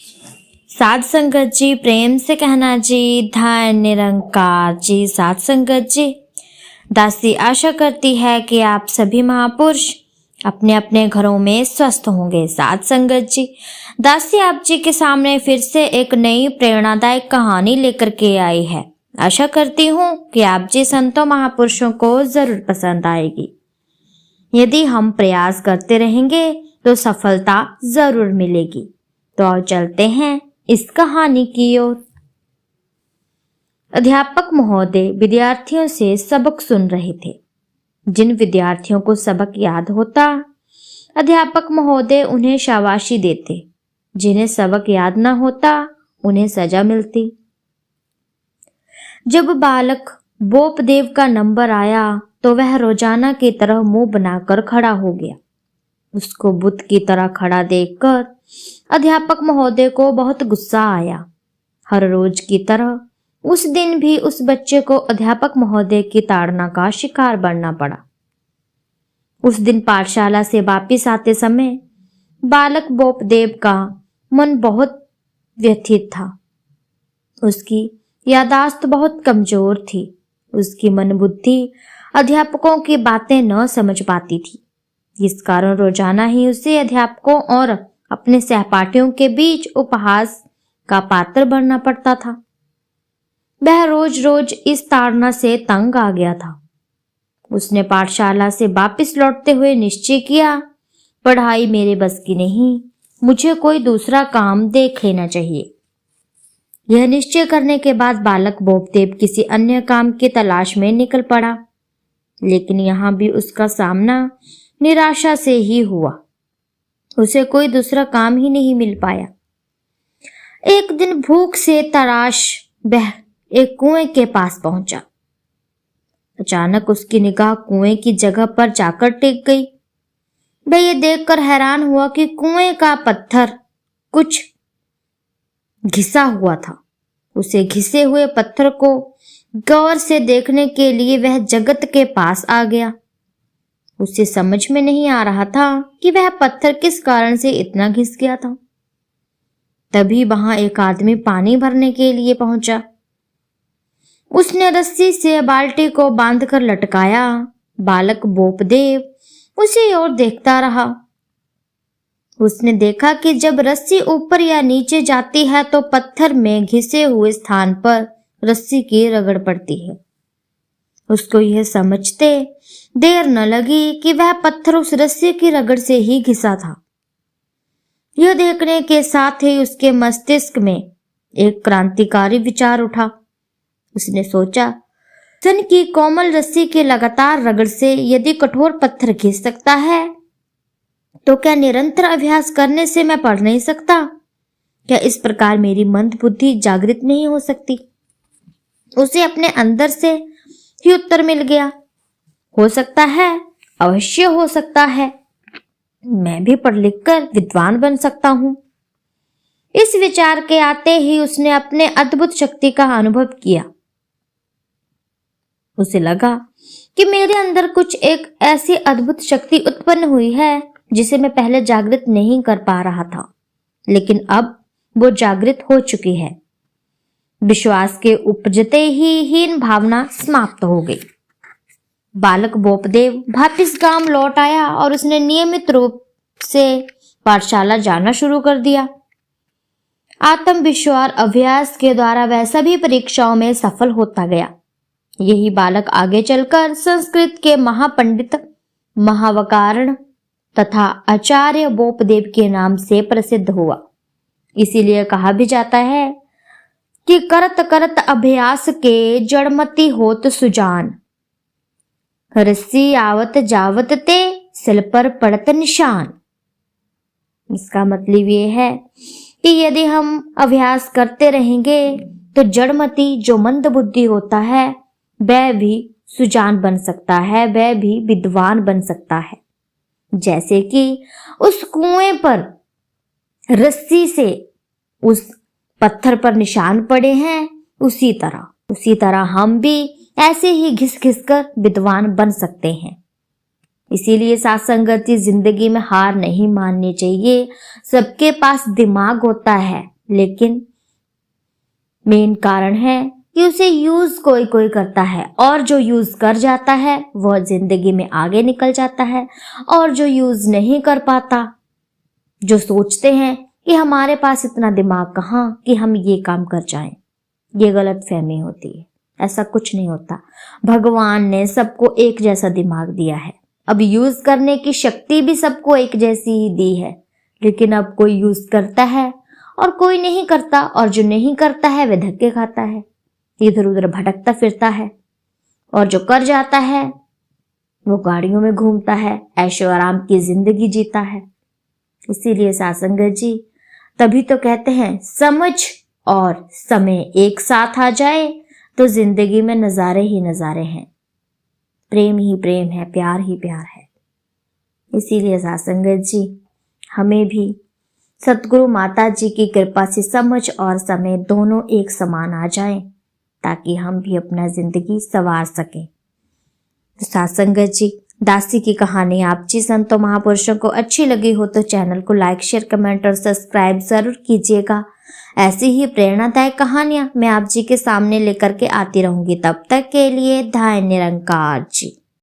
साध संगत जी, प्रेम से कहना जी, धन निरंकार जी। साध संगत जी, दासी आशा करती है कि आप सभी महापुरुष अपने अपने घरों में स्वस्थ होंगे। साध संगत जी, दासी आप जी के सामने फिर से एक नई प्रेरणादायक कहानी लेकर के आई है। आशा करती हूँ कि आप जी संतों महापुरुषों को जरूर पसंद आएगी। यदि हम प्रयास करते रहेंगे तो सफलता जरूर मिलेगी। तो आओ चलते हैं इस कहानी की ओर। अध्यापक महोदय विद्यार्थियों से सबक सुन रहे थे। जिन विद्यार्थियों को सबक याद होता, अध्यापक महोदय उन्हें शाबाशी देते। जिन्हें सबक याद न होता, उन्हें सजा मिलती। जब बालक बोपदेव का नंबर आया तो वह रोजाना की तरह मुंह बनाकर खड़ा हो गया। उसको बुत की तरह खड़ा देखकर अध्यापक महोदय को बहुत गुस्सा आया। हर रोज की तरह उस दिन भी उस बच्चे को अध्यापक महोदय की ताड़ना का शिकार बनना पड़ा। उस दिन पाठशाला से वापिस आते समय बालक बोपदेव का मन बहुत व्यथित था। उसकी यादाश्त बहुत कमजोर थी। उसकी मन बुद्धि अध्यापकों की बातें न समझ पाती थी। इस कारण रोजाना ही उसे अध्यापकों और अपने सहपाठियों के बीच उपहास का पात्र बनना पड़ता था। वह रोज रोज इस ताड़ना से तंग आ गया था। उसने पाठशाला से वापस लौटते हुए निश्चय किया, पढ़ाई मेरे बस की नहीं, मुझे कोई दूसरा काम देख लेना चाहिए। यह निश्चय करने के बाद बालक बोपदेव किसी अन्य काम की तलाश में निकल पड़ा। लेकिन यहाँ भी उसका सामना निराशा से ही हुआ। उसे कोई दूसरा काम ही नहीं मिल पाया। एक दिन भूख से तराश वह एक कुएं के पास पहुंचा। अचानक उसकी निगाह कुएं की जगह पर जाकर टिक गई। वह ये देखकर हैरान हुआ कि कुएं का पत्थर कुछ घिसा हुआ था। उसे घिसे हुए पत्थर को गौर से देखने के लिए वह जगत के पास आ गया। उसे समझ में नहीं आ रहा था कि वह पत्थर किस कारण से इतना घिस गया था। तभी वहां एक आदमी पानी भरने के लिए पहुंचा। उसने रस्सी से बाल्टी को बांधकर लटकाया। बालक बोपदेव उसी ओर देखता रहा। उसने देखा कि जब रस्सी ऊपर या नीचे जाती है तो पत्थर में घिसे हुए स्थान पर रस्सी की रगड़ पड़ती है। उसको यह समझते देर न लगी कि वह पत्थर उस रस्सी की रगड़ से ही घिसा था। यह देखने के साथ ही उसके मस्तिष्क में एक क्रांतिकारी विचार उठा। उसने सोचा, सन की कोमल रस्सी की लगातार रगड़ से यदि कठोर पत्थर घिस सकता है तो क्या निरंतर अभ्यास करने से मैं पढ़ नहीं सकता? क्या इस प्रकार मेरी मंद बुद्धि जागृत नहीं हो सकती? उसे अपने अंदर से ही उत्तर मिल गया। हो सकता है, अवश्य हो सकता है। मैं भी पढ़ लिख कर विद्वान बन सकता हूँ। इस विचार के आते ही उसने अपने अद्भुत शक्ति का अनुभव किया। उसे लगा कि मेरे अंदर कुछ एक ऐसी अद्भुत शक्ति उत्पन्न हुई है जिसे मैं पहले जागृत नहीं कर पा रहा था, लेकिन अब वो जागृत हो चुकी है। विश्वास के उपजते ही हीन भावना समाप्त हो गई। बालक बोपदेव वापिस गांव लौट आया और उसने नियमित रूप से पाठशाला जाना शुरू कर दिया। आत्मविश्वास अभ्यास के द्वारा वह सभी परीक्षाओं में सफल होता गया। यही बालक आगे चलकर संस्कृत के महापंडित, महावकारण तथा आचार्य बोपदेव के नाम से प्रसिद्ध हुआ। इसीलिए कहा भी जाता है कि करत करत अभ्यास के जड़मति होत सुजान, रस्सी आवत जावत ते सिल पर पड़त निशान। इसका मतलब ये है कि यदि हम अभ्यास करते रहेंगे तो जड़मति जो मंद बुद्धि होता है वह भी सुजान बन सकता है, वह भी विद्वान बन सकता है। जैसे कि उस कुएं पर रस्सी से उस पत्थर पर निशान पड़े हैं, उसी तरह हम भी ऐसे ही घिस घिस कर विद्वान बन सकते हैं। इसीलिए साथ संगत जी, जिंदगी में हार नहीं माननी चाहिए। सबके पास दिमाग होता है, लेकिन मेन कारण है कि उसे यूज कोई कोई करता है, और जो यूज कर जाता है वह जिंदगी में आगे निकल जाता है, और जो यूज नहीं कर पाता, जो सोचते हैं कि हमारे पास इतना दिमाग कहाँ कि हम ये काम कर जाएं, ये गलत फहमी होती है। ऐसा कुछ नहीं होता। भगवान ने सबको एक जैसा दिमाग दिया है। अब यूज करने की शक्ति भी सबको एक जैसी ही दी है, लेकिन अब कोई यूज करता है और कोई नहीं करता, और जो नहीं करता है वह धक्के खाता है, इधर उधर भटकता फिरता है, और जो कर जाता है वो गाड़ियों में घूमता है, ऐशो आराम की जिंदगी जीता है। इसीलिए सासंगत जी, तभी तो कहते हैं समझ और समय एक साथ आ जाए तो जिंदगी में नजारे ही नजारे हैं, प्रेम ही प्रेम है, प्यार ही प्यार है। इसीलिए सासंगत जी, हमें भी सतगुरु माता जी की कृपा से समझ और समय दोनों एक समान आ जाएं, ताकि हम भी अपना जिंदगी संवार सकें। तो सासंगत जी, दासी की कहानी आप जी संतों महापुरुषों को अच्छी लगी हो तो चैनल को लाइक, शेयर, कमेंट और सब्सक्राइब जरूर कीजिएगा। ऐसी ही प्रेरणादायक कहानियां मैं आप जी के सामने लेकर के आती रहूंगी। तब तक के लिए धन्य निरंकार जी।